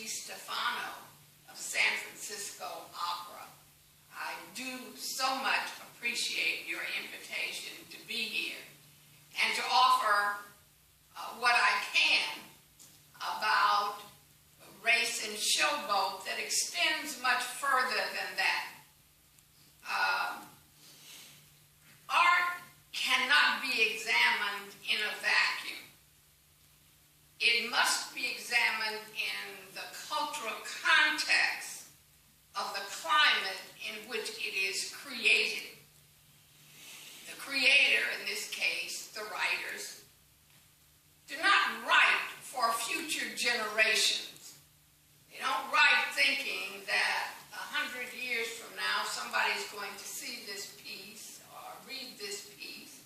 Stefano of San Francisco Opera. I do so much appreciate your invitation to be here and to offer what I can about race and showboat that extends much further than that. Art cannot be examined in a vacuum. It must be examined in the cultural context of the climate in which it is created. The creator, in this case, the writers, do not write for future generations. They don't write thinking that 100 years from now somebody's going to see this piece or read this piece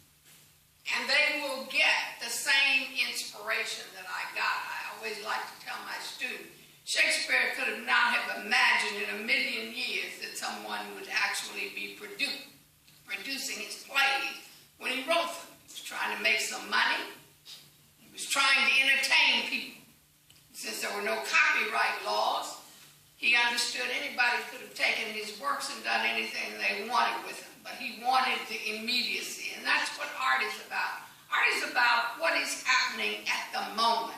and they will get the same inspiration that I got. I always like to tell my students, Shakespeare could have not have imagined in a million years that someone would actually be producing his plays when he wrote them. He was trying to make some money. He was trying to entertain people. Since there were no copyright laws, he understood anybody could have taken his works and done anything they wanted with them. But he wanted the immediacy, and that's what art is about. Art is about what is happening at the moment.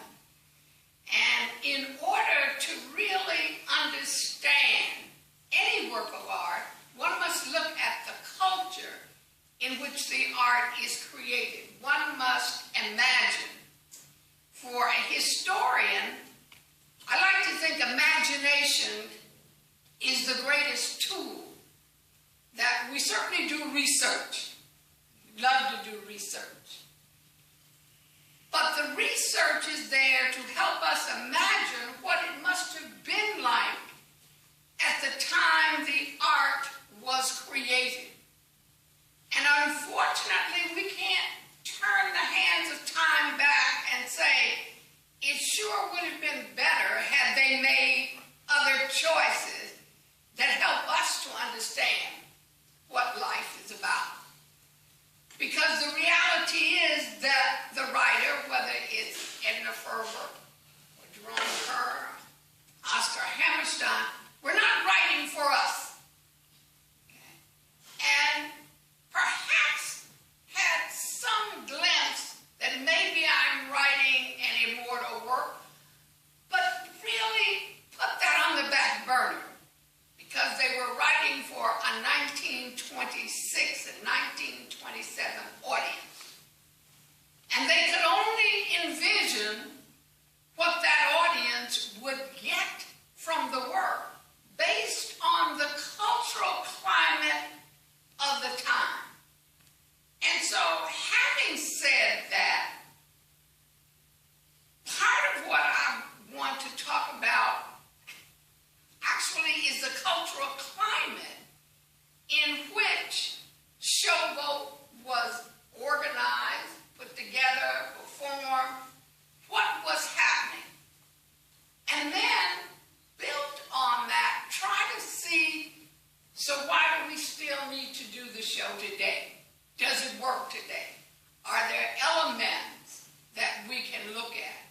And in order to really understand any work of art, one must look at the culture in which the art is created. One must imagine. For a historian, I like to think imagination is the greatest tool. That we certainly do research. We love to do research. But the research is there to help us imagine what it must have been like at the time the art was created. And unfortunately, we can't turn the hands of time back and say, it sure would have been better had they made other choices that help us to understand what life is about. Because the reality is that the writer, whether it's Edna Ferber, or Jerome Kerr, Oscar Hammerstein, we're not writing for us. Okay? And perhaps had some glimpse that maybe I'm writing an immortal work, but really put that on the back burner. Because they were writing for a 1926 and 1927 audience. And they could only envision what that audience would get from the work based on the cultural climate of the time. And so, having said that, part of what I want to talk about actually is the cultural climate in which showboat was organized, put together, performed, what was happening. And then, built on that, try to see, so why do we still need to do the show today? Does it work today? Are there elements that we can look at?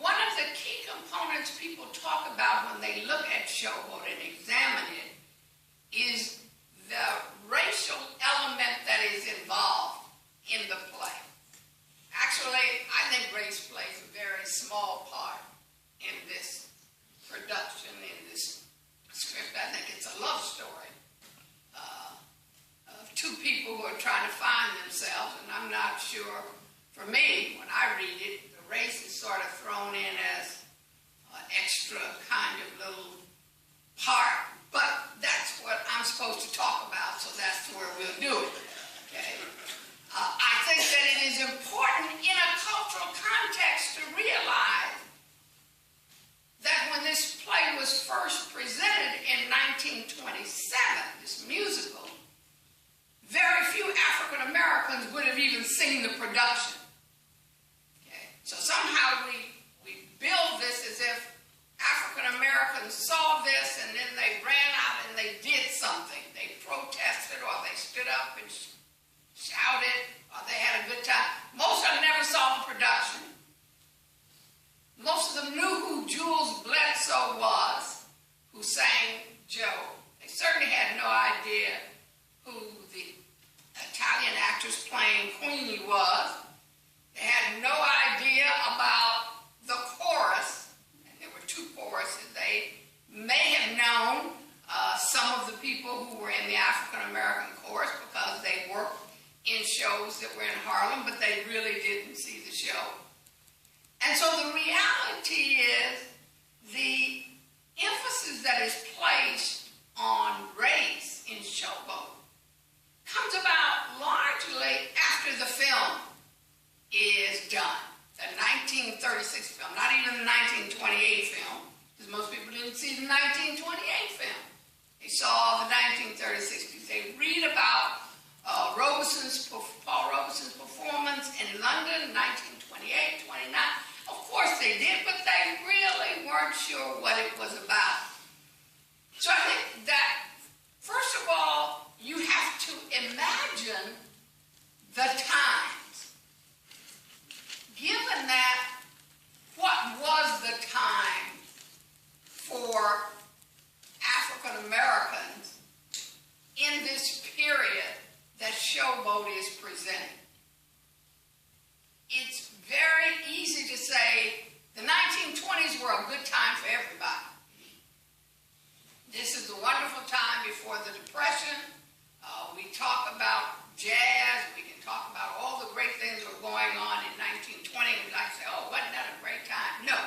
One of the key components people talk about when they look at showboat and examine it is the racial element that is involved in the play. Actually, I think race plays a very small part in this production, in this script. I think it's a love story of two people who are trying to find themselves, and I'm not sure, for me, when I read it, the race is sort of thrown in as an extra kind of little part, but that's what I'm supposed to talk about, so that's where we'll do it, okay? I think that it is important in a cultural context to realize that when this play was first presented in 1927, this musical, very few African Americans would have even seen the production. Okay? So somehow we so was who sang Joe. They certainly had no idea who the Italian actress playing Queenie was. They had no idea about the chorus, and there were two choruses. They may have known some of the people who were in the African-American chorus because they worked in shows that were in Harlem, but they really didn't see the show. And so the reality is the emphasis that is placed on race in Showboat comes about largely after the film is done. The 1936 film, not even the 1928 film, because most people didn't see the 1928 film. They saw the 1936. They read about Paul Robeson's performance in London, 1928, 29. Of course they did, but they really weren't sure what it was about. So I think that, first of all, you have to imagine the times. Given that, what was the time for African Americans in this period that Showboat is presenting? It's very easy to say the 1920s were a good time for everybody. This is a wonderful time before the Depression. We talk about jazz. We can talk about all the great things that were going on in 1920. We like to say, oh, wasn't that a great time? No.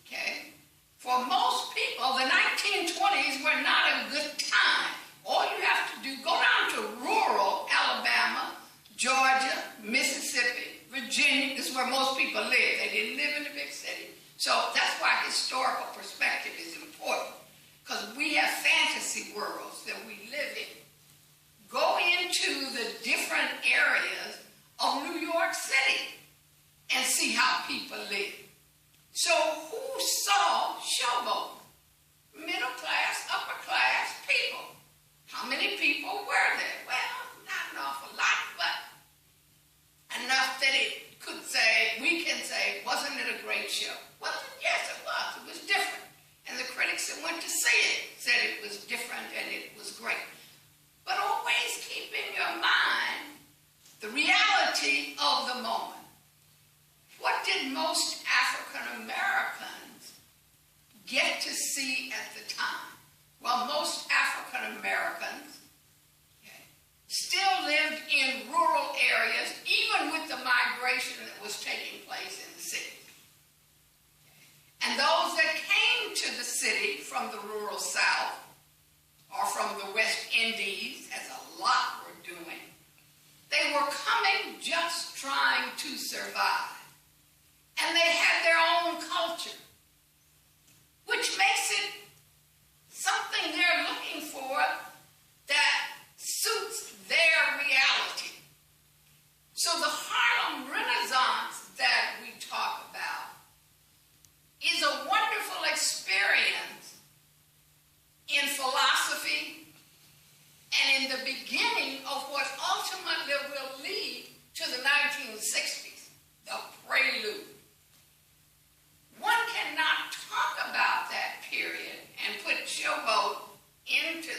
Okay? For most people, the 1920s were not a good time. All you have to do, go down to rural Alabama, Georgia, Mississippi, Virginia. This is where most people live. They didn't live in the big city. So that's why historical perspective is important, because we have fantasy worlds that we live in. Go into the different areas of New York City and see how people live. So who saw Showboat? Middle class, upper class people. How many people were there? Well, not an awful lot, but enough that it could say, we can say, wasn't it a great show? Well, yes, it was. It was different. And the critics that went to see it said it was different and it was great. But always keep in your mind the reality of the moment. What did most African Americans get to see at the time? Well, most African Americans still lived in rural areas, even with the migration that was taking place in the city. And those that came to the city from the rural South or from the West Indies, as a lot were doing, they were coming just trying to survive. And they had their own culture, which makes it something they're looking for that suits their reality. So the Harlem Renaissance that we talk about is a wonderful experience in philosophy and in the beginning of what ultimately will lead to the 1960s, the prelude. One cannot talk about that period and put Showboat into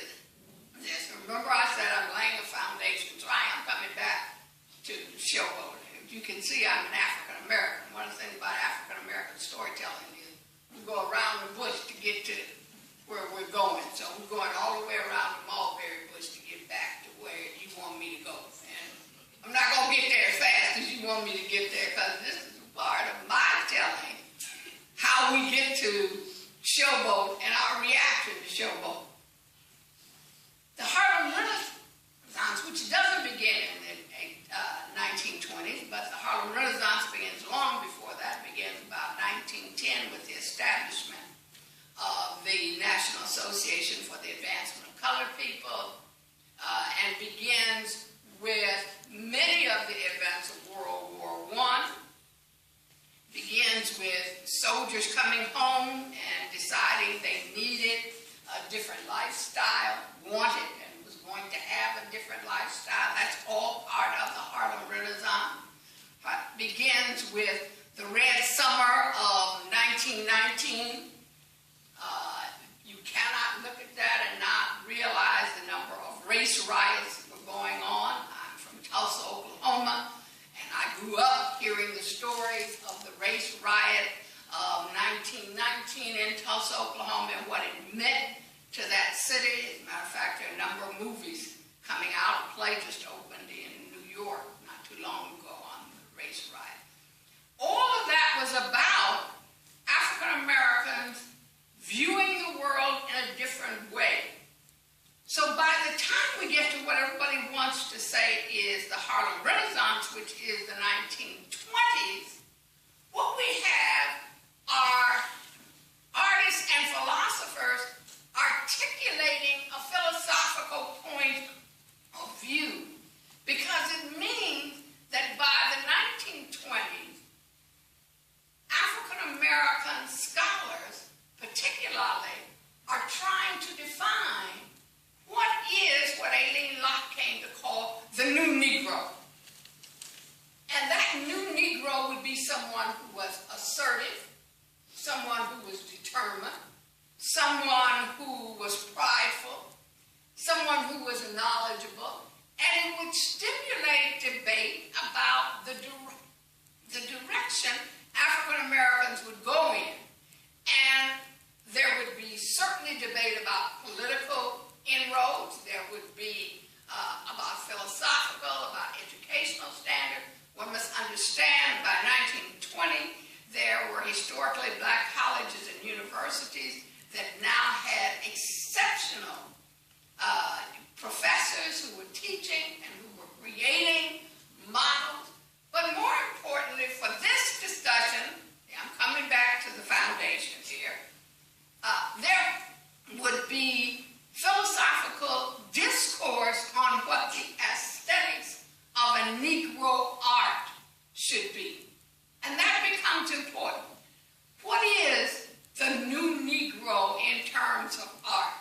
this. Remember I said I'm laying a foundation, so I am coming back to Showboat. You can see I'm an African American. One of the things about African American storytelling is we go around the bush to get to where we're going. So we're going all the way around the mulberry bush to get back to where you want me to go. And I'm not going to get there as fast as you want me to get there, because this is a part of my telling how we get to Showboat and our reaction to Showboat. The Harlem Renaissance, which doesn't begin in the 1920s, but the Harlem Renaissance begins long before that, begins about 1910 with the establishment of the National Association for the Advancement of Colored People, and begins with many of the events of World War I, begins with soldiers coming home and deciding they needed a different lifestyle, wanted and was going to have a different lifestyle. That's all part of the Harlem Renaissance. Begins with the Red Summer of 1919, 19 in Tulsa, Oklahoma, and what it meant to that city. As a matter of fact, there are a number of movies coming out. A play just opened in New York not too long ago on the race riot. All of that was about African Americans viewing the world in a different way. So by the time we get to what everybody wants to say is the Harlem Renaissance, which is the 1920s, what we have are artists and philosophers articulating a philosophical point of view, because it means that by the 1920s, African American scholars, particularly, are trying to define what is what Aileen Locke came to call the new Negro. And that new Negro would be someone who was assertive, someone who was determined, someone who was prideful, someone who was knowledgeable, and it would stimulate debate about the direction African Americans would go in. And there would be certainly debate about political inroads. There would be about philosophical, about educational standards. One must understand by 1920 there were historically black colleges and universities that now had exceptional professors who were teaching and who were creating models. But more importantly, for this discussion, I'm coming back to the foundations here, there would be philosophical discourse on what the aesthetics of a Negro art should be. And that becomes important. What is the new Negro in terms of art?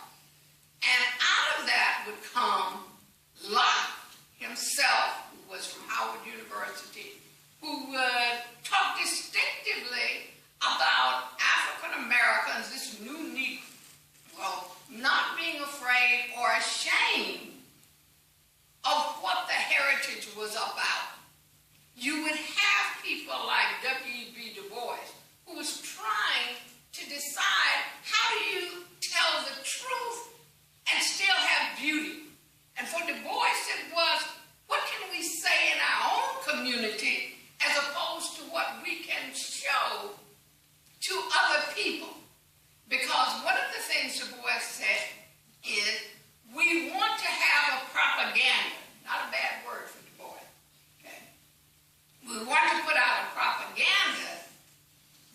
And out of that would come Locke himself, who was from Howard University, who would talk distinctively about African Americans, this new Negro, not being afraid or ashamed of what the heritage was about. You would have people like W.E.B. Du Bois, who was trying to decide how do you tell the truth and still have beauty. And for Du Bois it was, what can we say in our own community as opposed to what we can show to other people? Because one of the things Du Bois said is, we want to have a propaganda, not a bad word for Du Bois, okay? We want to put out a propaganda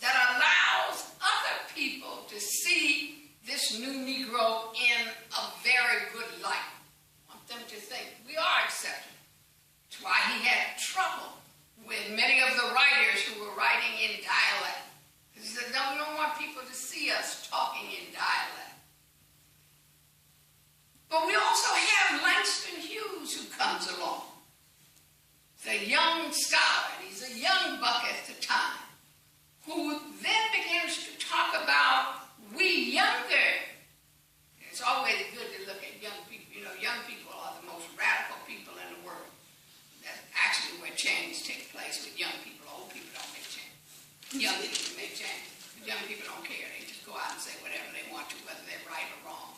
that allows other people to see this new Negro in a very good light. I want them to think we are accepted. That's why he had trouble with many of the writers who were writing in dialect. He said, no, we don't want people to see us talking in dialect. But we also have Langston Hughes who comes along. He's a young scholar, and he's a young buck at the time, who then begins to talk about we younger. It's always good to look at young people. You know, young people are the most radical people in the world. That's actually where change takes place with young people. Old people don't make change. Young people make change. Young people don't care. They just go out and say whatever they want to, whether they're right or wrong.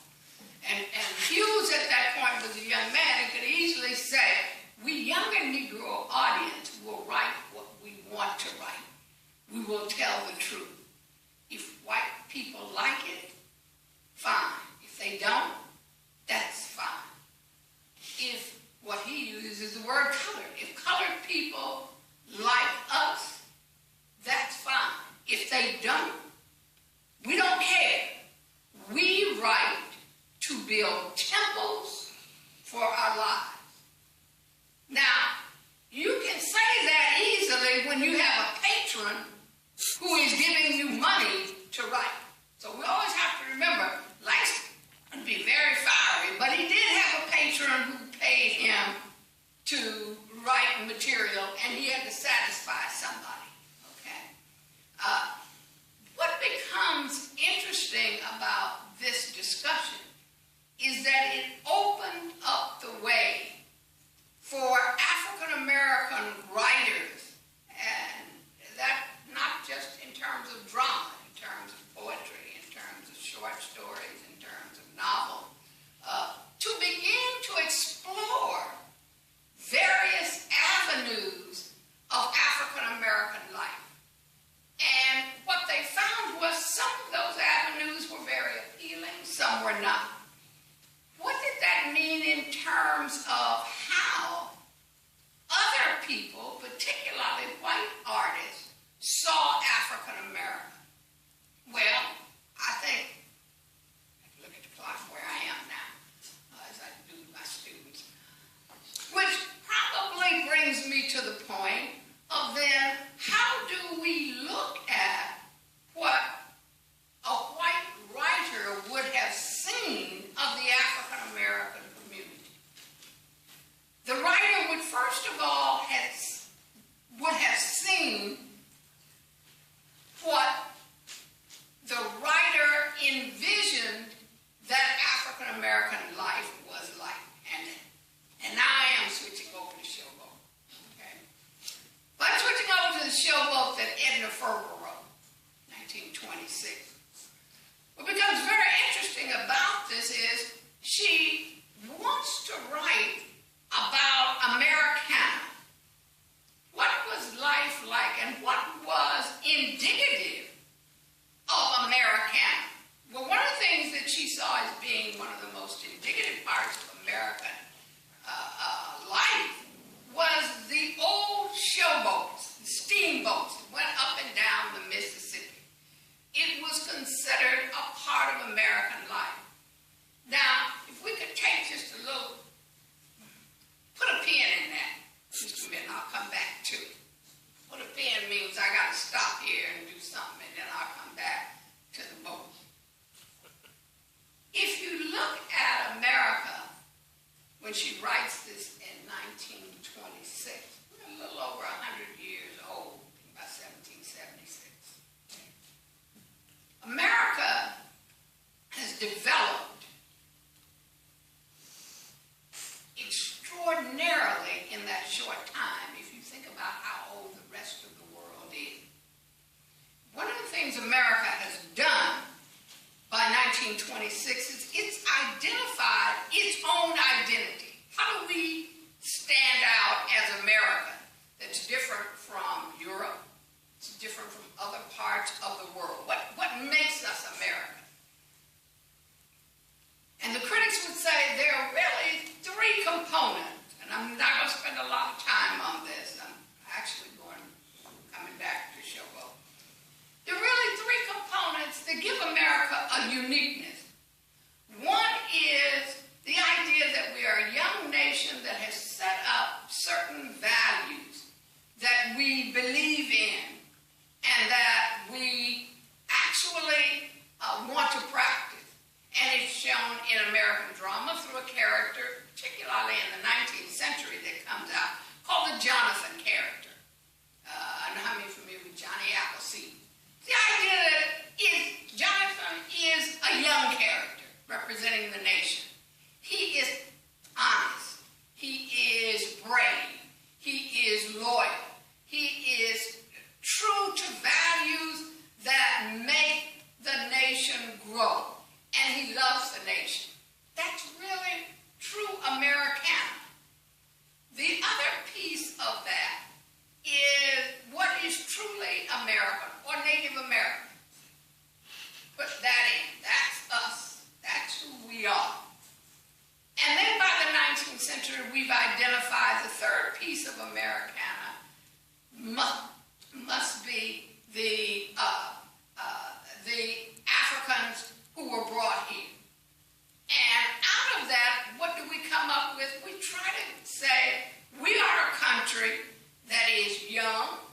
And Hughes at that point was a young man and could easily say, we younger Negro audience will write what we want to write. We will tell the truth. If white people like it, fine. If they don't, that's fine. If what he uses is the word colored. If colored people like us, that's fine. If they don't, we don't care. We write to build temples for our lives. Now, you can say that easily when you have a patron who is giving you money to write. So we always have to remember, Langston would be very fiery, but he did have a patron who paid him to write material, and he had to satisfy somebody. Okay. What 1926. What becomes very interesting about this is she wants to write about Americana. What was life like and what was indicative of Americana? Well, one of the things that she saw as being one of the most indicative parts of American life was the old showboats, the steamboats that went up and down the Mississippi. It was considered a part of American life. Now, if we could take just a little, put a pin in that, just a minute, I'll come back to it. Put a pin means I got to stop here and do something, and then I'll come back to the boat. If you look at America, when she writes this in 1926, we're a little over 100 years old, about 1776. America has developed extraordinarily in that short time, if you think about how old the rest of the world is. One of the things America has done by 1926 is it's identified its own identity. How do we stand out as America that's different from Europe? It's different from other parts of the world. What makes us American? And the critics would say there are really three components, and I'm not going to spend a lot of time on this. I'm actually coming back to Showboat. There are really three components that give America a uniqueness. One is the idea that we are a young nation that has set up certain values that we believe in and that we actually want to practice. And it's shown in American drama through a character, particularly in the 19th century, that comes out, called the Jonathan character. I don't know how many are familiar with Johnny Appleseed. The idea that Jonathan is a young character representing the nation. He is honest. He is brave. He is loyal. He is true to values that make the nation grow. And he loves the nation. That's really true Americana. The other piece of that is what is truly American or Native American. Put that in. That's us. That's who we are. And then by the 19th century, we've identified the third piece of Americana must be the Africans who were brought here. And out of that, what do we come up with? We try to say we are a country that is young.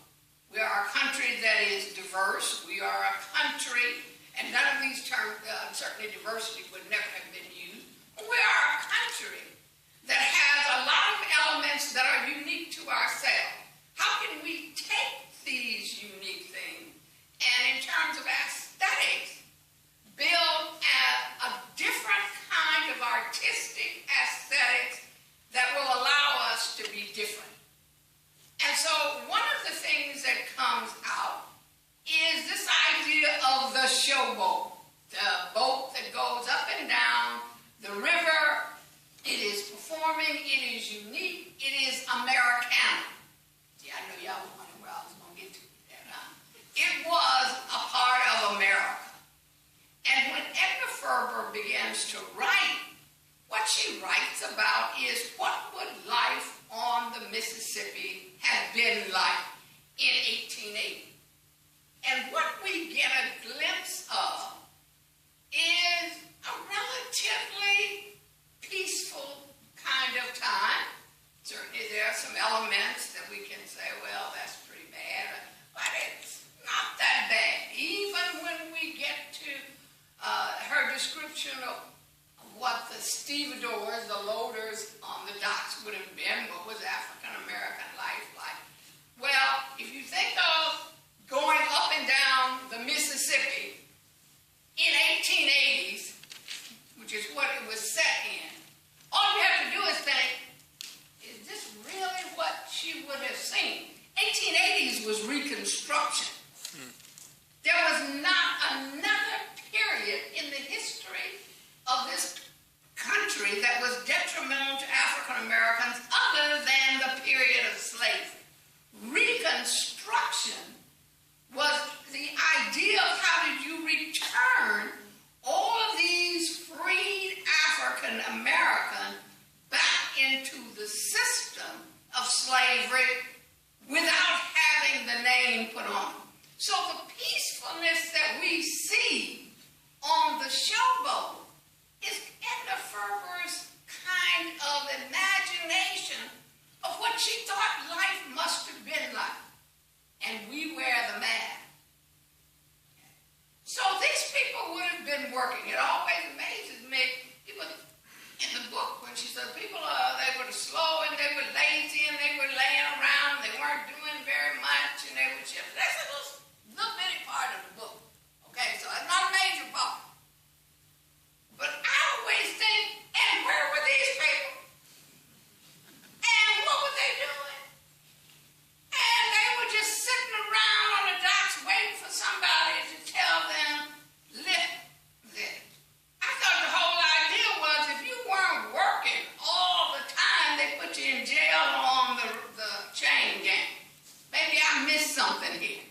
We are a country that is diverse. We are a country, and none of these terms, certainly diversity would never have been used. We are a country that has a lot of elements that are unique to ourselves. How can we take these unique things and in terms of aesthetics, build a different kind of artistic aesthetics that will allow us to be different? And so one of the things that comes out is this idea of the showboat, the boat that goes up and down the river. It is performing, it is unique, it is Americana. See, I know y'all were wondering where I was going to get to that, huh? It was a part of America. And when Edna Ferber begins to write, what she writes about is what would life on the Mississippi have been like in 1880. And what we get a glimpse of is a relatively peaceful kind of time. Certainly there are some elements that we can say, well, that's pretty bad, but it's not that bad. Even when we get to her description of what the stevedores, the loaders on the docks would have been, what was African-American life like? Well, if you think of going up and down the Mississippi in 1880s, which is what it was set in, all you have to do is think, is this really what she would have seen? 1880s was Reconstruction. There was not enough we see on the showboat is Edna Ferber's kind of imagination of what she thought life must have been like. And we wear the mask. So these people would have been working. It always amazes me. People in the book, when she said people, they were slow and they were lazy and they were laying around. They weren't doing very much and they were just, that's a little bitty part of the book. Okay, so it's not a major part. But I always think, and where were these people? And what were they doing? And they were just sitting around on the docks waiting for somebody to tell them, lift this. I thought the whole idea was if you weren't working all the time, they put you in jail on the chain gang. Maybe I missed something here.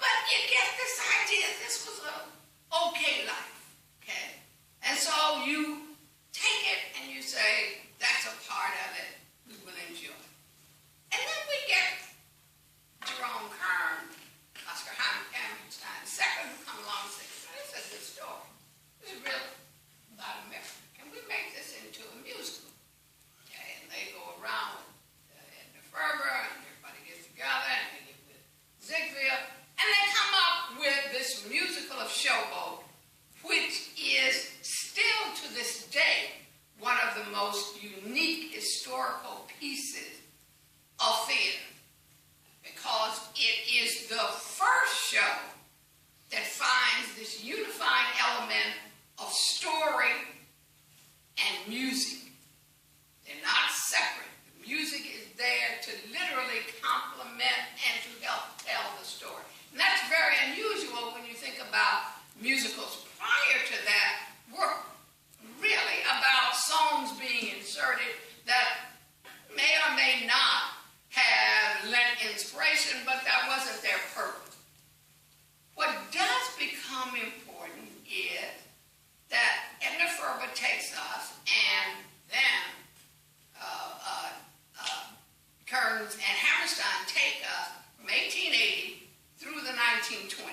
But you get this idea, this was an okay life, okay? And so you take it and you say, that's a part of it we will enjoy. And then we get Jerome Kern, Oscar Hammerstein, second come along and say, this is a good story. This is really about America. Can we make this into a musical? Okay, and they go around with Edna Ferber and everybody gets together and they get with Ziegfeld. And they come up with this musical of Showboat, which is still to this day one of the most unique historical pieces of theater, because it is the first show that finds this unifying element of story and music. They're not separate. The music is there to literally complement and to help tell the story. And that's very unusual when you think about musicals. Prior to that, were really about songs being inserted that may or may not have lent inspiration, but that wasn't their purpose. What does become important is that Edna Ferber takes us, and then Kearns and Hammerstein take us from 1880 through the 1920s.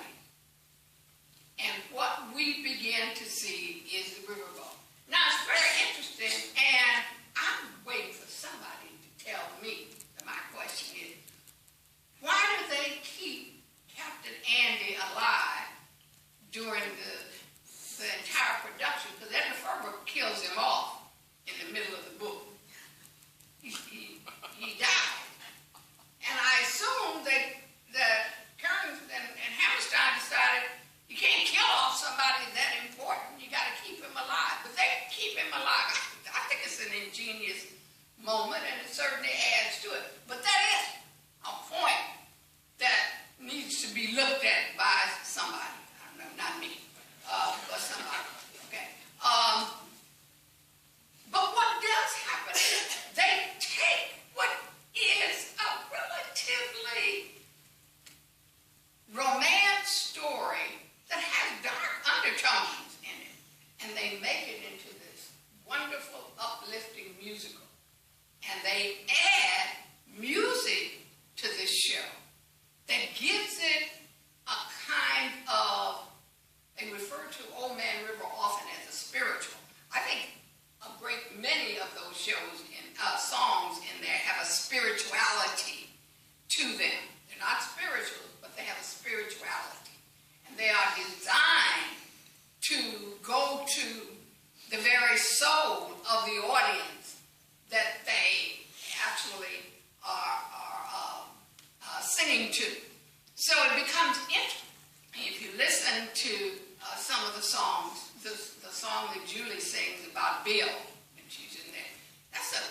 And what we begin to see is the riverboat. Now, it's very interesting, and I'm waiting for somebody to tell me that my question is, why do they keep Captain Andy alive during the entire production? Because Edna Ferber kills him off in the middle of the book. He died. And I assume that Kearns and Hammerstein decided you can't kill off somebody that important. You got to keep him alive. But they keep him alive. I think it's an ingenious moment, and it certainly adds to it. But that is a point that needs to be looked at by somebody. I don't know, not me, but somebody. Okay. But what does happen is they take what is a relatively romance story that has dark undertones in it, and they make it into this wonderful, uplifting musical. And they add music to this show that gives it a kind of, they refer to Old Man River often as a spiritual. I think a great many of those shows and songs in there have a spirituality to them. They're not spiritual, but they have a spirituality. And they are designed to go to the very soul of the audience that they actually are singing to. So it becomes interesting. If you listen to some of the songs, the song that Julie sings about Bill, when she's in there, that's a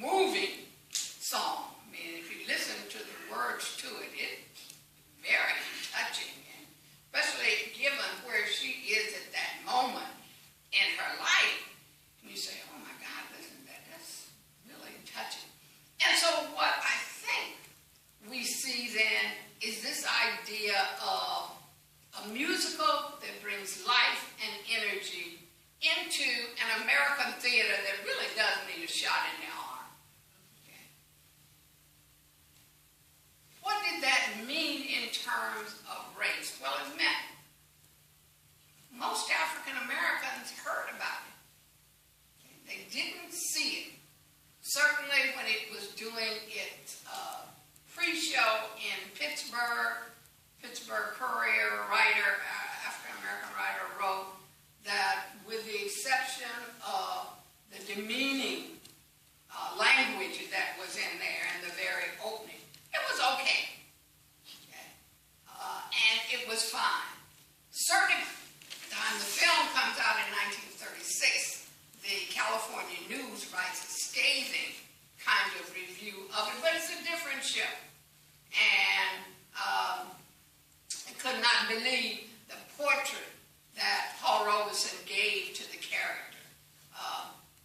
moving song. I mean, if you listen to the words to it, it's very touching, and especially given where she is at that moment in her life, and you say, oh my God, listen to that, that's really touching. And so what I think we see then is this idea of a musical that brings life and energy into an American theater that really does need a shot in the arm. Okay. What did that mean in terms of race? Well, it meant was fine. Certainly, by the time the film comes out in 1936, the California News writes a scathing kind of review of it, but it's a different show. And I could not believe the portrait that Paul Robeson gave to the character.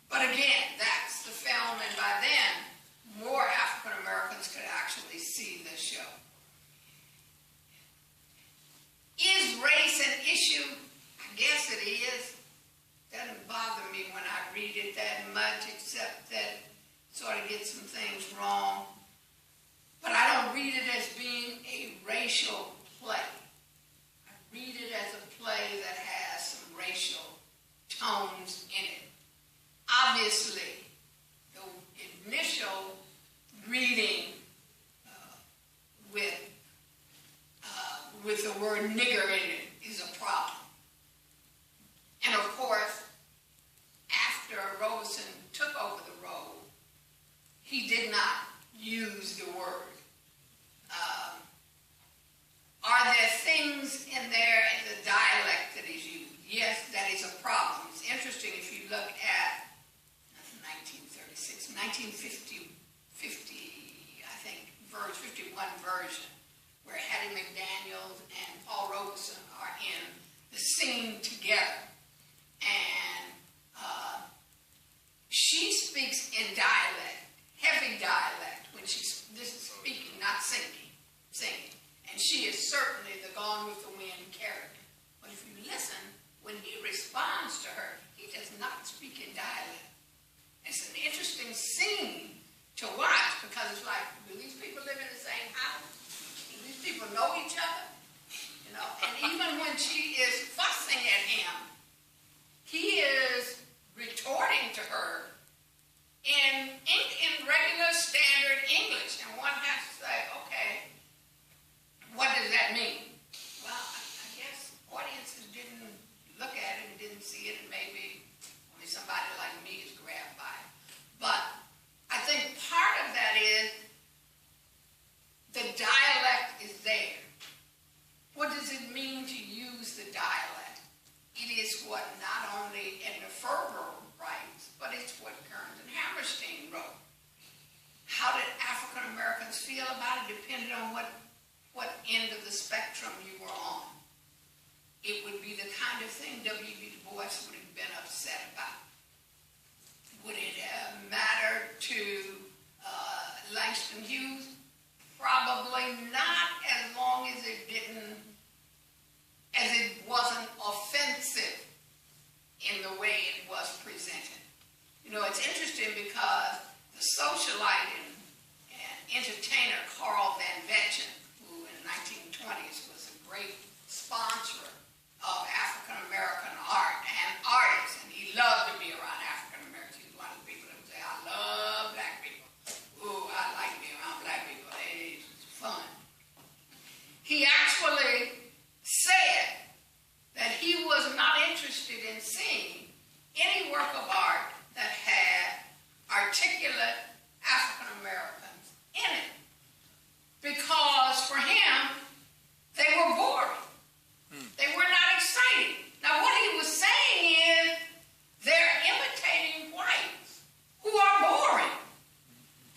But again, that's the film, and by then, more African Americans could actually see the show. Is race an issue? I guess it is. Doesn't bother me when I read it that much, except that it sort of gets some things wrong. But I don't read it as being a racial play. I read it as a play that has some racial tones in it. Obviously, the initial reading with the word nigger in it is a problem. And of course, after Robeson took over the role, he did not use the word. Are there things in there in the dialect that is used? Yes, that is a problem. It's interesting if you look at 1936, 1950, I think, 51 version, where Hattie McDaniel and Paul Robeson are in the scene together. And she speaks in dialect, heavy dialect, when this is speaking, not singing. And she is certainly the Gone with the Wind character. But if you listen, when he responds to her, he does not speak in dialect. It's an interesting scene to watch, because it's like, do these people live in the same house? Do these people know each other? You know, and even when she is fussing at him, he is retorting to her in regular standard English. And one has to say, okay, what does that mean? Well, I guess audiences didn't look at it and didn't see it, and maybe only somebody like me is grabbed by it. But I think part of that is the dialect is there. What does it mean to use the dialect? It is what not only Edna Ferber writes, but it's what Kearns and Hammerstein wrote. How did African Americans feel about it depended on what end of the spectrum you were on. It would be the kind of thing W.B. Du Bois would have been upset about. Would it have mattered to Langston Hughes? Probably not, as long as it wasn't offensive in the way it was presented. You know, it's interesting because the socialite and entertainer Carl Van Vechten, who in the 1920s was a great sponsor of African American art and artists, and he loved to be around African Americans. He's one of the people that would say, I love black people. Ooh, I like being around black people. It's fun. He actually said that he was not interested in seeing any work of art that had articulate African Americans in it, because for him, they were boring. They were not exciting. Now, what he was saying is they're imitating whites who are boring.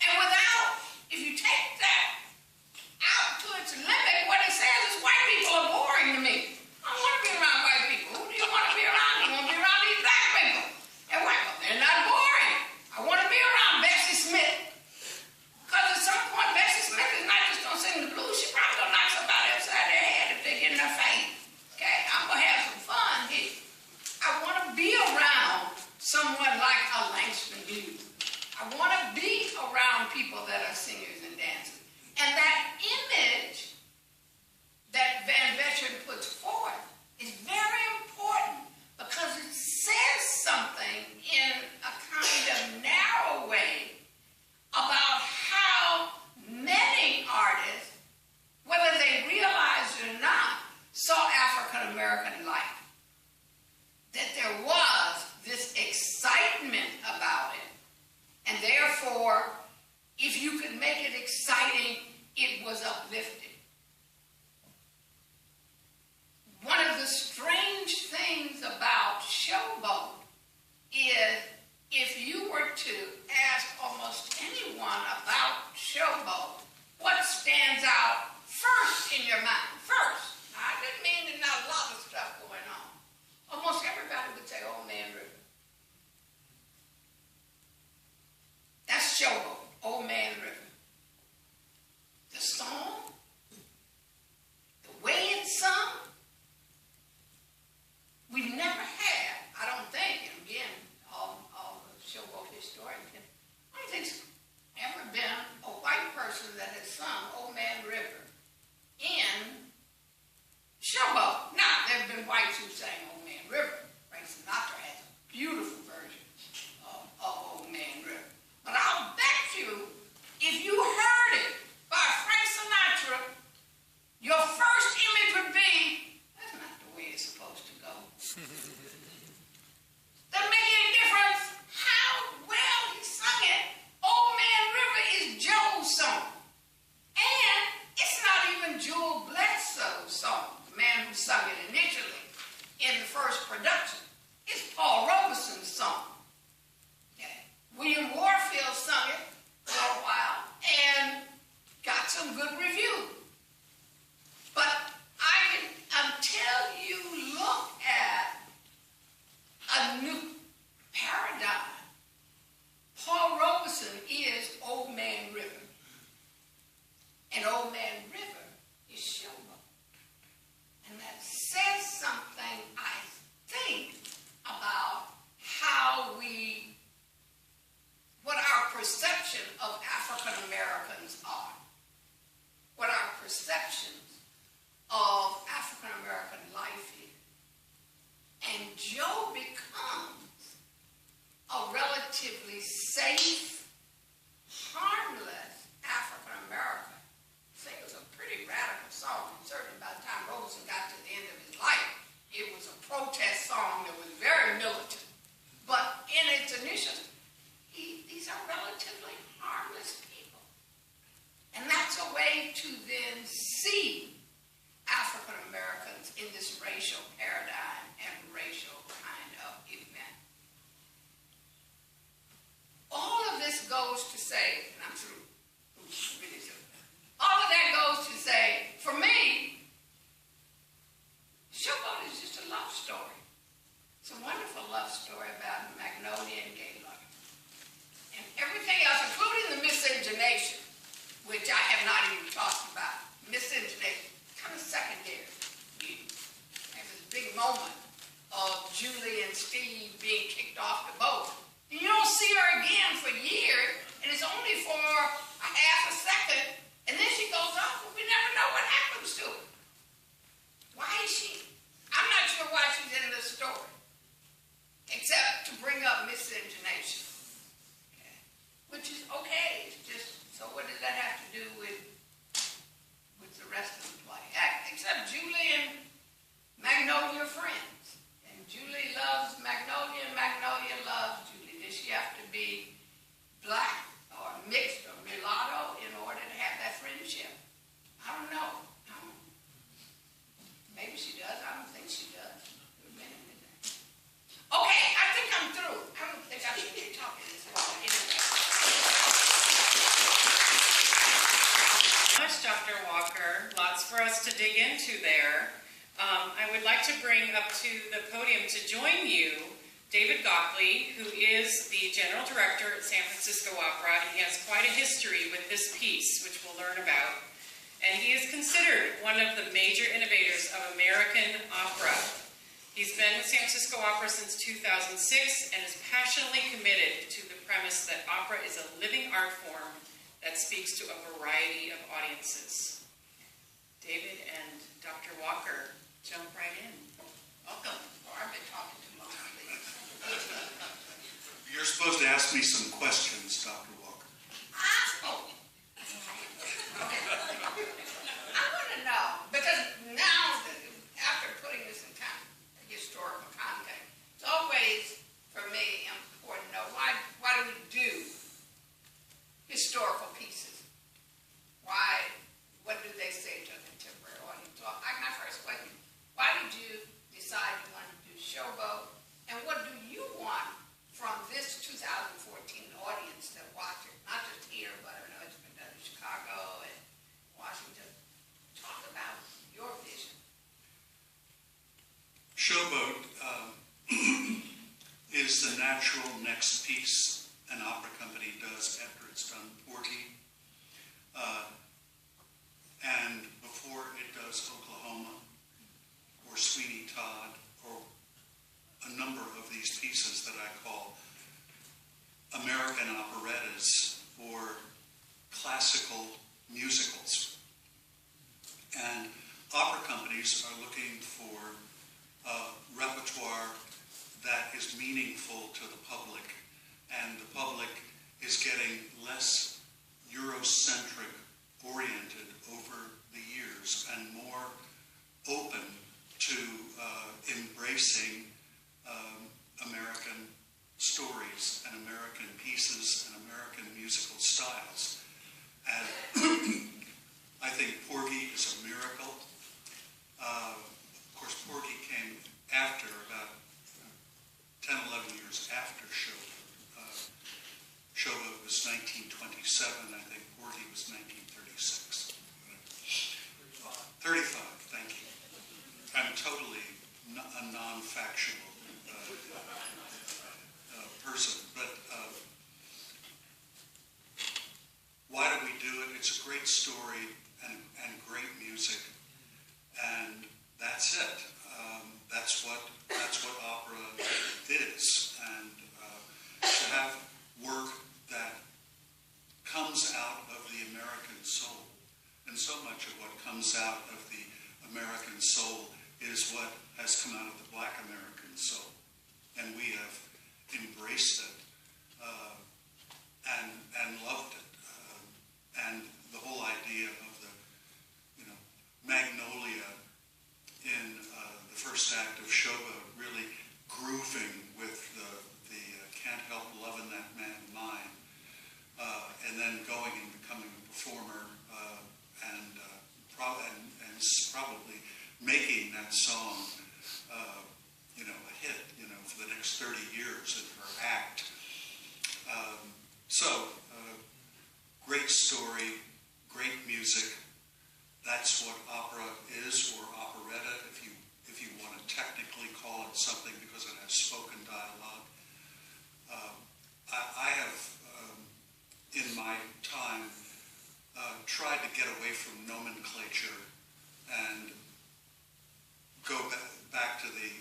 And if you take that out to its limit, what it says is white people are boring to me. I don't want to be around white people. Who do you want to be around? You want to be around these black people. And white people, they're not boring. I want to be around Bessie Smith. Because at some point, Bessie Smith is not just going to sing the blues. She probably going to knock somebody upside their head if they get in their face. Okay, I'm going to have some fun here. I want to be around someone like a Langston Hughes. I want to be around people that are singers and dancers. And that image that Van Vechten puts forth is very important, because it says something in a kind of narrow way about how many artists, whether they realized it or not, saw African American life. That there was this excitement about it, and therefore, if you could make it exciting, it was uplifted. whites who sang Old Man River. Frank Sinatra has a beautiful version of Old Man River. But I'll bet you, if you heard it by Frank Sinatra, your first image would be, that's not the way it's supposed to go. Doesn't make any difference how well he sung it. Old Man River is Joe's song. And it's not even Jewel Bledsoe's song, the man who sung it initially in the first production. It's Paul Robeson's song. Okay. William Warfield sung it for a while and got some good reviews. But until you look at a new paradigm, Paul Robeson is Old Man River. And Old Man River is Showboat. And that says something, I think, about what our perception of African Americans are. What our perceptions of African American life is. And Joe becomes a relatively safe, harmless African American. I think it was a pretty radical song, and certainly by the time Robeson got to the end of his life, it was a protest song that was very militant. But in its initials, these are relatively harmless people. And that's a way to then see African Americans in this racial paradigm and racial kind of event. All of this goes to say, and I'm through, really through. All of that goes to say, for me, Showboat is just a love story. It's a wonderful love story about Magnolia and Gaylord. And everything else, including the miscegenation, which I have not even talked about. Miscegenation, kind of secondary. There's this big moment of Julie and Steve being kicked off the boat. And you don't see her again for years, and it's only for a half a second, and then she goes off, and we never know what happens to her. Why is she? I'm not sure why she's in this story, except to bring up miscegenation. Okay. Which is okay. It's just, so what does that have to do with the rest of the play? Except Julie and Magnolia are friends. And Julie loves Magnolia, and Magnolia loves Julie. Does she have to be black or mixed or mulatto in order to have that friendship? I don't know. Maybe she does. I don't think she does. Okay, I think I'm through. I don't think I should keep talking this long. Much, Dr. Walker. Lots for us to dig into there. I would like to bring up to the podium to join you David Gockley, who is the General Director at San Francisco Opera, and he has quite a history with this piece, which we'll learn about. And he is considered one of the major innovators of American opera. He's been with San Francisco Opera since 2006 and is passionately committed to the premise that opera is a living art form that speaks to a variety of audiences. David and Dr. Walker, jump right in. Welcome. Oh, I've been talking too long, please. You're supposed to ask me some questions, Dr. Walker. Oh. Okay. I want to know, because now, after putting this in historical context, it's always, for me, important to know why do we do historical pieces? Why? What do they say to a contemporary audience? So, my first question, why did you decide you wanted to do Showboat? And what do you want from this 2014 audience that watch it? Not just here, but I know it's been done in Chicago and Washington. Talk about your vision. Showboat is the natural next piece an opera company does after it's done Porgy. And before it does Oklahoma or Sweeney Todd or a number of these pieces that I call American operettas or classical musicals. And opera companies are looking for meaningful to the public, and the public is getting less Eurocentric oriented over the years and more open to embracing American stories and American pieces and American musical styles. And I think Porgy is a miracle. Of course, Porgy came after, about 10, 11 years after Shoba. Shoba was 1927, I think. Porgy was 1936. 35, thank you. I'm totally a non-factual person, but why do we do it? It's a great story and great music, and that's it. That's what opera is, and to have work that comes out of the American soul, and so much of what comes out of the American soul is what has come out of the Black American soul, and we have embraced it and loved it, and the whole idea of the magnolia in the first act of Shoba really grooving with the Can't Help Loving That Man Mine, and then going and becoming a performer and probably making that song a hit for the next 30 years in her act. Great story, great music. That's what opera is, or operetta, if you want to technically call it something, because it has spoken dialogue. I have, in my time, tried to get away from nomenclature and go back to the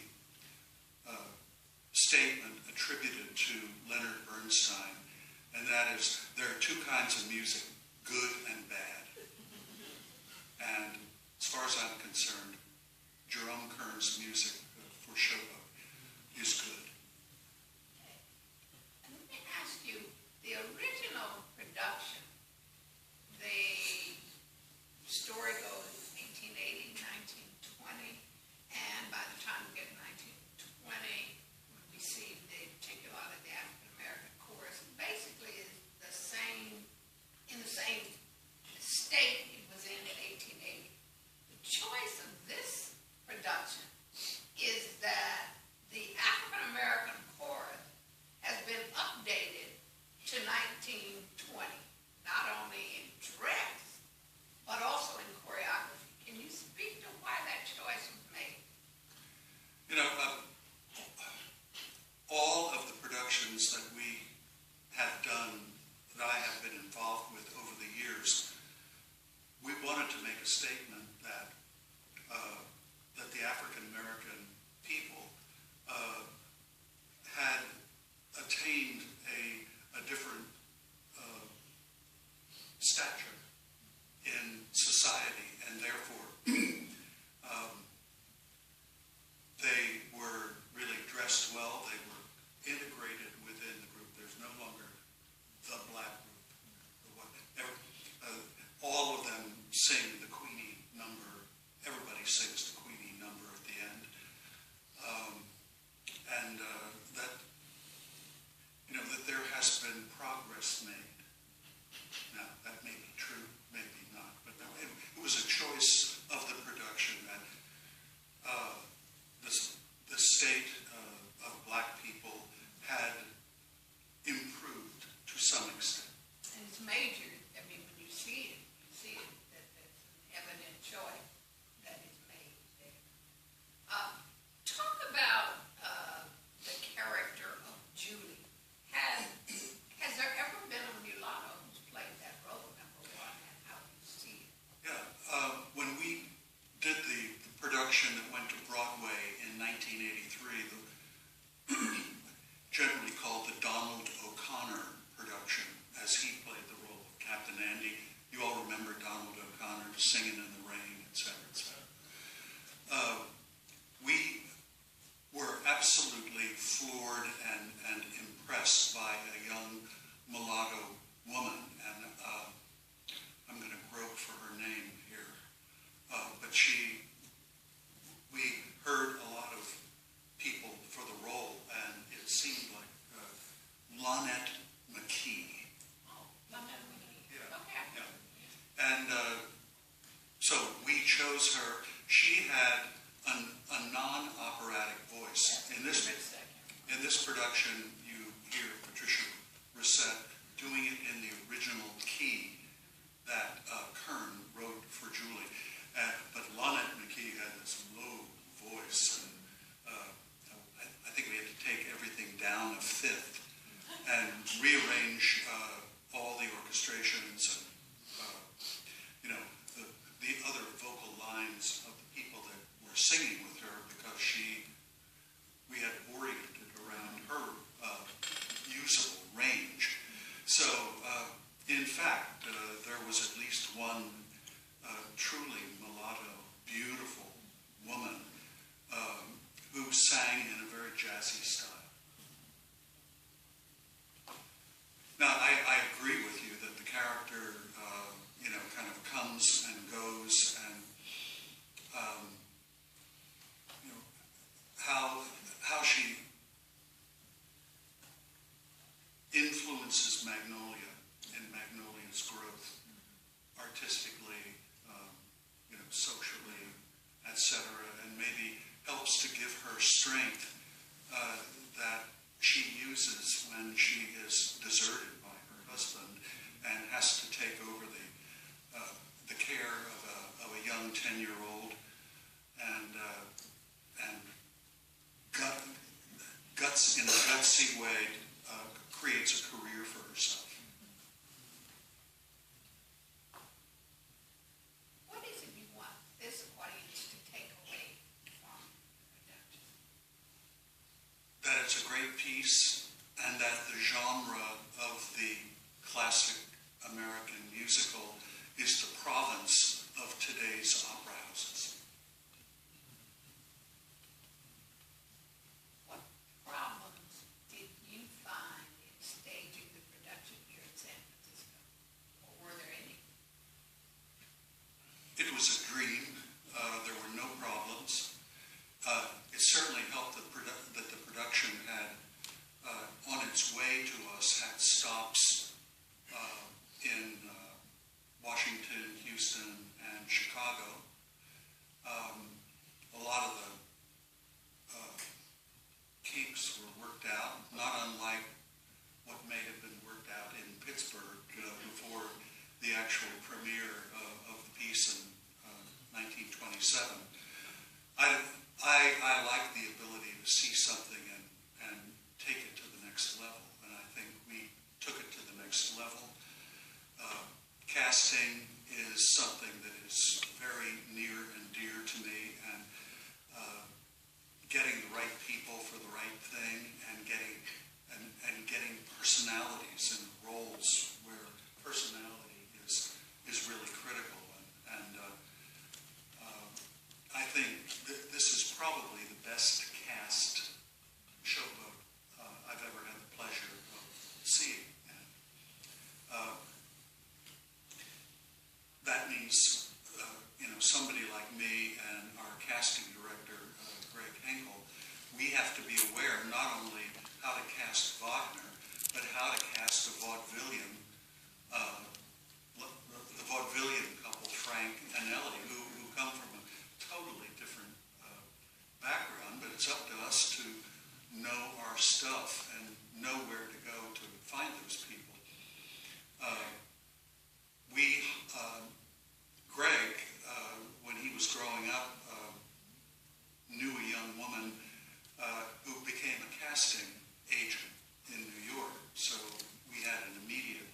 statement attributed to Leonard Bernstein, and that is, there are two kinds of music, good and bad. And as far as I'm concerned, Jerome Kern's music for Shoba is good. Let me ask you, the original production, the story goes 1880, 1920, and by the time we get to 1920, we see the particular of the African American chorus. Basically, is the same, in the same state it was in 1880. The choice of this production is that the African American chorus has been updated to 1920, not only in dress, but also in choreography. Can you speak to why that choice was made? All of the productions that we have done, that I have been involved with over the years, we wanted to make a statement that the African American people had attained a different stature in society, and therefore they were really dressed well. They were integrated within the group. There's no longer the black group. All of them sing the Queenie number. Everybody sings the Queenie number at the end. And that there has been progress made. Now, that may be true, maybe not, but it was a choice of the production that the state of black people had improved to some extent. And it's major. I mean, when you see it, that there's an evident choice that is made there. Talk about the character of Judy. Has there ever been a mulatto who's played that role, number one, and how do you see it? Yeah, when we did the production that went to Broadway in 1983, generally called the Donald O'Connor production, as he played the role of Captain Andy. You all remember Donald O'Connor singing in the rain, etc., etc. We were absolutely floored In this production, you hear Patricia Rissette doing it in the original key that Kern wrote for Julie. But Lonette McKee had this low voice, and I think we had to take everything down a fifth and rearrange all the orchestrations and the other vocal lines of the people that were singing with her, because we had oriented around her usable range. So, in fact, there was at least one truly mulatto, beautiful woman who sang in a very jazzy style. Now, I agree with you that the character, kind of comes and goes, and how she influences Magnolia and Magnolia's growth artistically, socially, etc., and maybe helps to give her strength that she uses when she is deserted by her husband and has to take over the care of a young 10-year-old, and guts in a gutsy way creates a career for herself. What is it you want this audience to take away from production? That it's a great piece, and that the genre of the classic American musical is the province of today's opera houses. What problems did you find in staging the production here in San Francisco? Or were there any? It was a dream. There were no problems. It certainly helped that the production had, on its way to us, had stops in Washington, Houston, and Chicago. A lot of the kinks were worked out, not unlike what may have been worked out in Pittsburgh before the actual premiere of the piece in 1927. I like the ability to see something and take it to the next level, and I think we took it to the next level. Casting is something that is very near and dear to me, and getting the right people for the right thing, and getting personalities in roles where personality is really critical. And I think this is probably the best cast showboat I've ever had the pleasure of seeing. And, that means, somebody like me and our casting director, Greg Henkel, we have to be aware not only how to cast Wagner, but how to cast a vaudevillian, the vaudevillian couple, Frank and Ellie, who come from a totally different background, but it's up to us to know our stuff and know where to go to find those people. Greg, when he was growing up, knew a young woman who became a casting agent in New York. So we had an immediate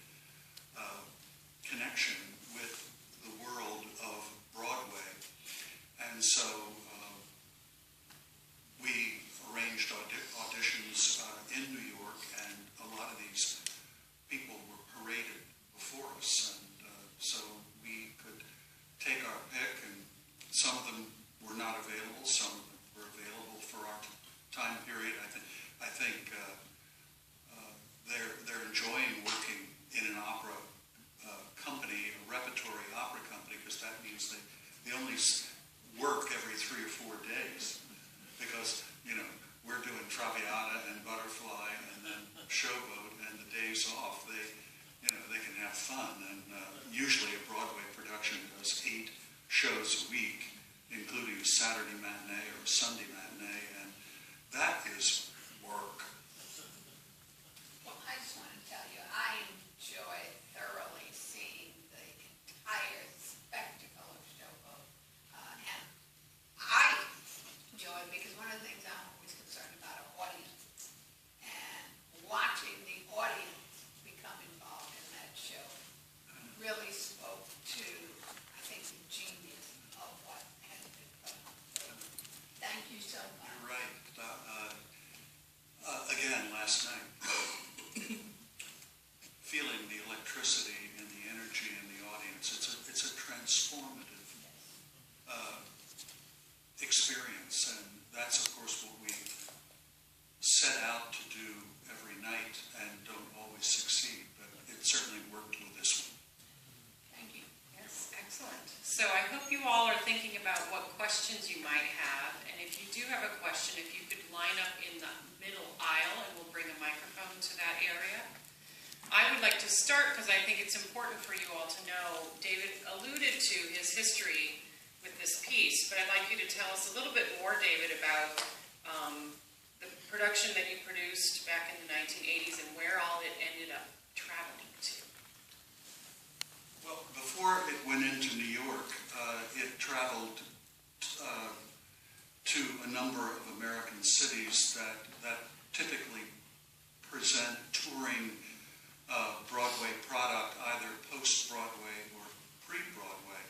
connection with the world of Broadway. And so we arranged auditions in New York, and a lot of these people were paraded before us. And so we could take our pick, and some of them were not available, some of them were available for our time period. I think they're enjoying working in an opera company, a repertory opera company, because that means they only work every 3 or 4 days, because we're doing Traviata and Butterfly one of the things I'm always concerned about are audience. And watching the audience become involved in that show really spoke to, I think, the genius of what has been done. So, thank you so much. You're right. Again, last night, feeling the electricity and the energy in the audience, it's a transformative experience, and that's of course what we set out to do every night and don't always succeed, but it certainly worked with this one. Thank you. Yes, excellent. So I hope you all are thinking about what questions you might have, and if you do have a question, if you could line up in the middle aisle, and we'll bring a microphone to that area. I would like to start because I think it's important for you all to know, David alluded to his history with this piece, but I'd like you to tell us a little bit more, David, about the production that you produced back in the 1980s and where all it ended up traveling to. Well, before it went into New York, it traveled to a number of American cities that typically present touring Broadway product, either post-Broadway or pre-Broadway.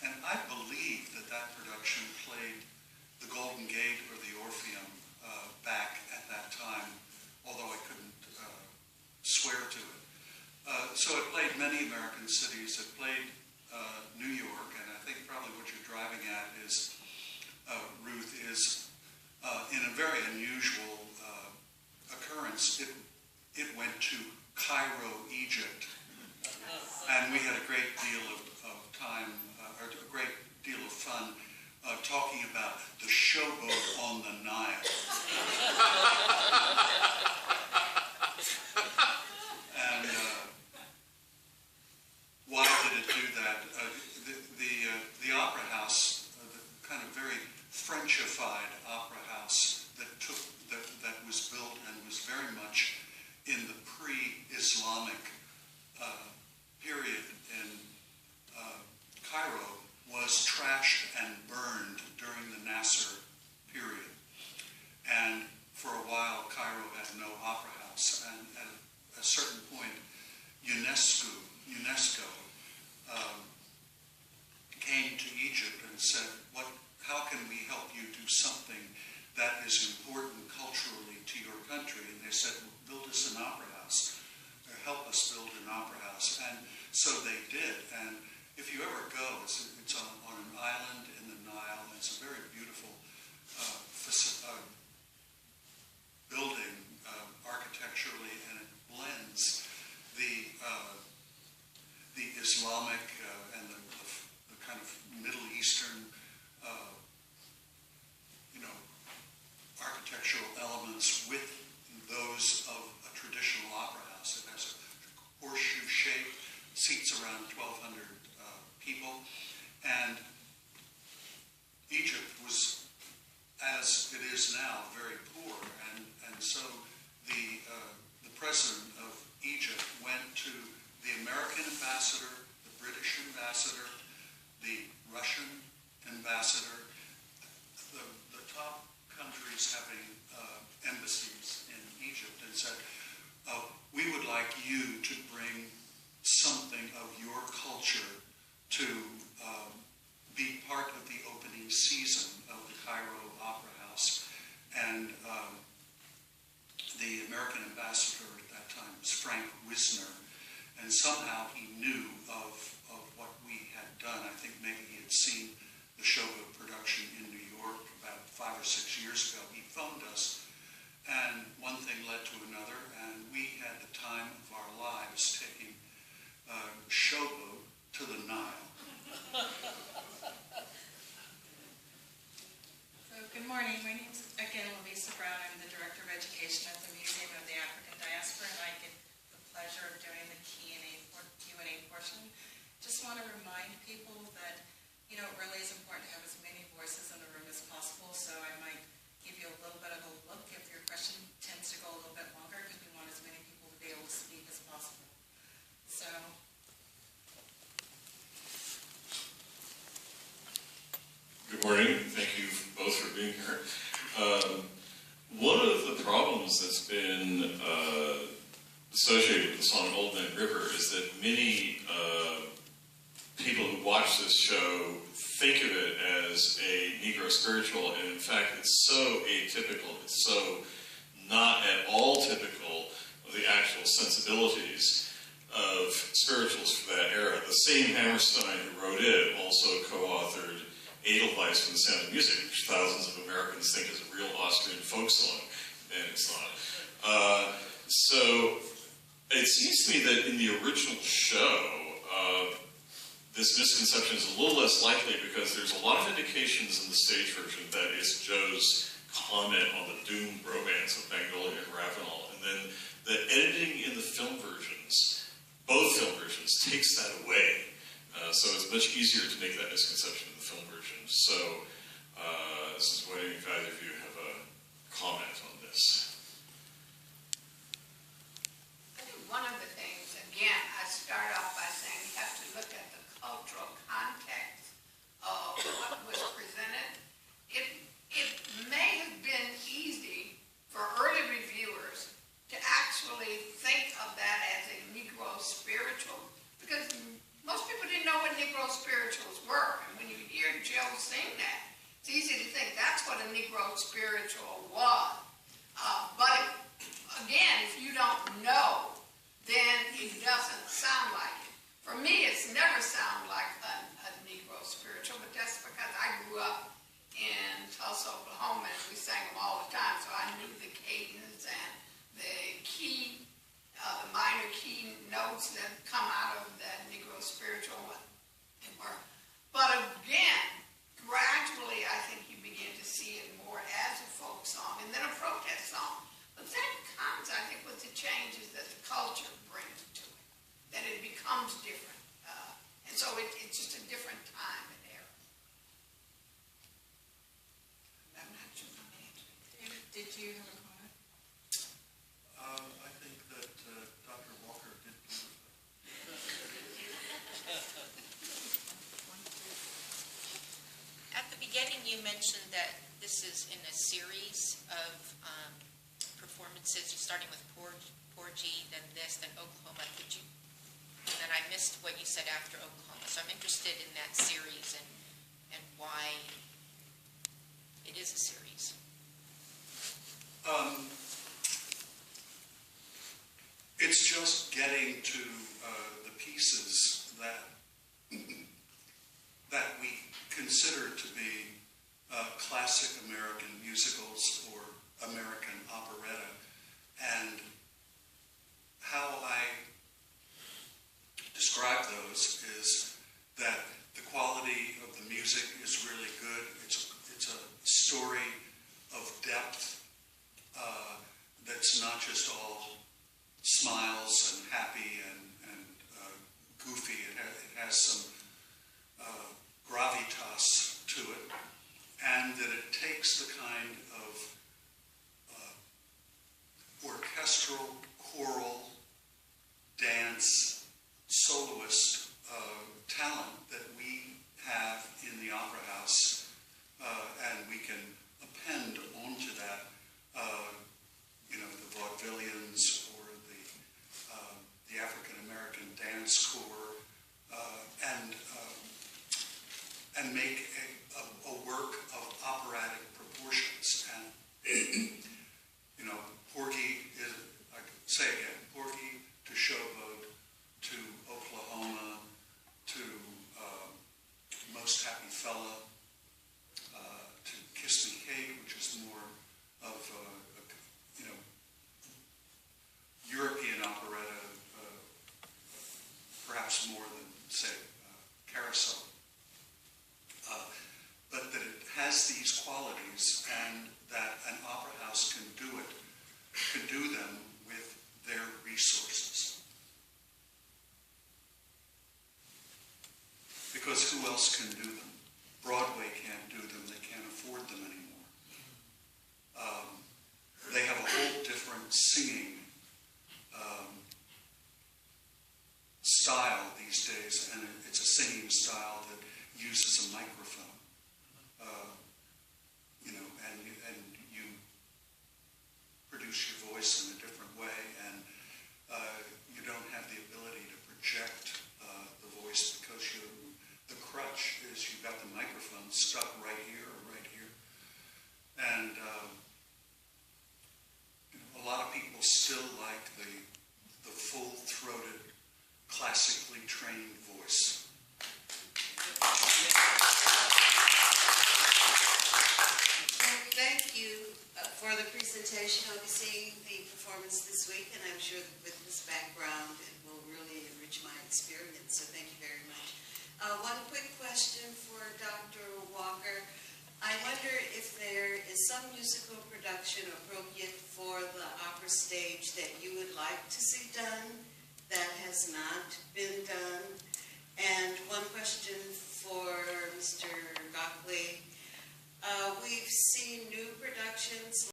And I believe that production played the Golden Gate or the Orpheum back at that time, although I couldn't swear to it. So it played many American cities. It played New York, and I think probably what you're driving at is, Ruth, is in a very unusual occurrence. It went to Cairo, Egypt, and we had a great deal of time, or a great deal of fun, talking about the showboat on the Nile. And why did it do that? The opera house, the kind of very Frenchified opera house that was built and was very much in the pre-Islamic period in Cairo, was trashed and burned during the Nasser period. And for a while, Cairo had no opera house. And at a certain point, UNESCO came to Egypt and said, how can we help you do something that is important culturally to your country? And they said, well, build us an opera house, or help us build an opera house. And so they did. And if you ever go, it's on an island in the Nile, and it's a very beautiful building architecturally, and it blends the Islamic and the kind of Middle Eastern architectural elements with those of a traditional opera house. It has a horseshoe shape, seats around 1,200 people, and Egypt was, as it is now, very poor, and so the president of Egypt went to the American ambassador, the British ambassador, the Russian ambassador, the top countries having embassies in Egypt, and said, we would like you to bring something of your culture to be part of the opening season of the Cairo Opera House. And the American ambassador at that time was Frank Wisner, and somehow he knew of what we had done. I think maybe he had seen the showboat production in New York about 5 or 6 years ago. He phoned us, and one thing led to another, and we had the time of our lives taking showboat to the Nile. So, good morning. My name is, again, Louisa Brown. I'm the Director of Education at the Museum of the African Diaspora, and I get the pleasure of doing the Q&A portion. Just want to remind people that, it really is important to have as many voices in the room as possible, so I might give you a little bit of a look if your question tends to go a little bit longer, because we want as many people to be able to speak as possible. So, good morning. Thank you both for being here. associated with the song Old Man River is that many people who watch this show think of it as a Negro spiritual, and in fact it's so atypical, it's so not at all typical of the actual sensibilities of spirituals for that era. The same Hammerstein who wrote it also co-authored Edelweiss from The Sound of Music, which thousands of Americans think is a real Austrian folk song, and it's not. So it seems to me that in the original show, this misconception is a little less likely because there's a lot of indications in the stage version that it's Joe's comment on the doomed romance of Magnolia and Ravenel, and then the editing in the film versions, both film versions, takes that away. So it's much easier to make that misconception in the film version. So this is wondering if either of you have a comment on this. I think one of the things, again, I start off by saying you have to look at the cultural context of what was presented. It may have been easy for early reviewers to actually think of that as a Negro spiritual, because most people didn't know what Negro spirituals were. And when you hear Joe sing that, it's easy to think that's what a Negro spiritual was. But again, if you don't know, then it doesn't sound like it. For me, it's never sounded like a Negro spiritual, but that's because I grew up in Tulsa, Oklahoma, and we sang them all the time, so I knew the cadence and the key, the minor key notes that come out of that Negro spiritual. But again, gradually, I think you begin to see it more as a folk song and then a protest song. But that comes, I think, with the changes that the culture brings to it, that it becomes different. And so it's just a different time and era. I'm not sure I'm answering. Did you have a comment? I think that Dr. Walker did At the beginning, you mentioned that this is in a series of performances, starting with Porgy, then this, then Oklahoma. And then I missed what you said after Oklahoma. So I'm interested in that series and why it is a series. It's just getting to the pieces that we consider to be classic American musicals or American operetta, and how I describe those is that the quality of the music is really good. It's a story of depth that's not just all smiles and happy and goofy. It has some gravitas to it, and that it takes the kind of orchestral, choral, dance, soloist talent that we have in the Opera House, and we can append onto that, the vaudevillians or the African American Dance Corps, and make a work of operatic proportions. And Porgy is, I could say again, Porgy to Showboat, to Oklahoma, to Most Happy Fella, to Kiss Me Kate, which is more of European operetta, perhaps more than, say, Carousel. But that it has these qualities, and that an opera house can do them with their resources. Because who else can do them? Broadway can't do them. They can't afford them anymore. They have a whole different singing style these days, and it's a singing style that uses a microphone. And you produce your voice in a different way, and people still like the full-throated, classically trained voice. Thank you for the presentation. I'll be seeing the performance this week, and I'm sure that with this background, it will really enrich my experience, so thank you very much. One quick question for Dr. Walker. I wonder if there is some musical production appropriate for the opera stage that you would like to see done that has not been done. And one question for Mr. Gockley. We've seen new productions